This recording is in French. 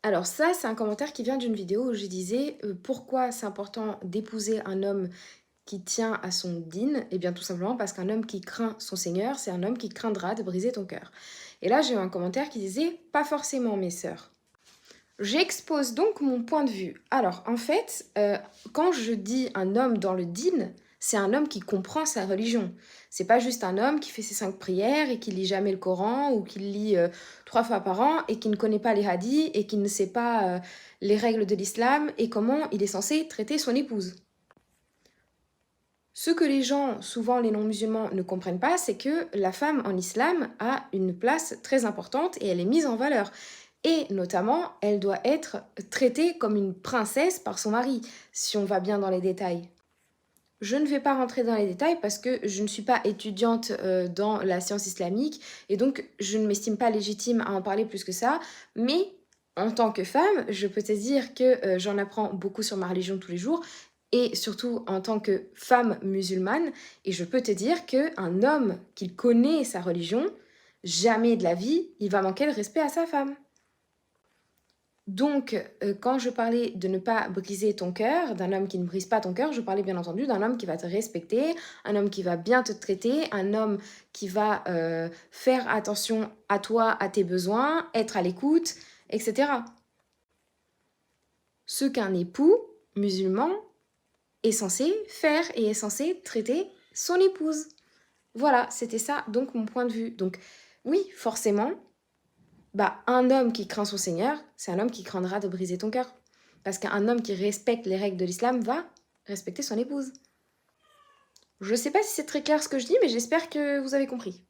Alors ça, c'est un commentaire qui vient d'une vidéo où je disais, pourquoi c'est important d'épouser un homme qui tient à son dîne? Eh bien, tout simplement parce qu'un homme qui craint son Seigneur, c'est un homme qui craindra de briser ton cœur. Et là, j'ai eu un commentaire qui disait: «Pas forcément, mes sœurs». J'expose donc mon point de vue. Alors, en fait, quand je dis un homme dans le dîn, c'est un homme qui comprend sa religion. C'est pas juste un homme qui fait ses 5 prières et qui lit jamais le Coran ou qui le lit, 3 fois par an et qui ne connaît pas les hadiths et qui ne sait pas, les règles de l'islam et comment il est censé traiter son épouse. Ce que les gens, souvent les non-musulmans, ne comprennent pas, c'est que la femme en islam a une place très importante et elle est mise en valeur. Et notamment, elle doit être traitée comme une princesse par son mari, si on va bien dans les détails. Je ne vais pas rentrer dans les détails parce que je ne suis pas étudiante dans la science islamique et donc je ne m'estime pas légitime à en parler plus que ça. Mais en tant que femme, je peux te dire que j'en apprends beaucoup sur ma religion tous les jours et surtout en tant que femme musulmane. Et je peux te dire qu'un homme qui connaît sa religion, jamais de la vie, il va manquer de respect à sa femme. Donc, quand je parlais de ne pas briser ton cœur, d'un homme qui ne brise pas ton cœur, je parlais bien entendu d'un homme qui va te respecter, un homme qui va bien te traiter, un homme qui va, faire attention à toi, à tes besoins, être à l'écoute, et cetera. Ce qu'un époux musulman est censé faire et est censé traiter son épouse. Voilà, c'était ça donc mon point de vue. Donc oui, forcément, bah, un homme qui craint son Seigneur, c'est un homme qui craindra de briser ton cœur. Parce qu'un homme qui respecte les règles de l'islam va respecter son épouse. Je sais pas si c'est très clair ce que je dis, mais j'espère que vous avez compris.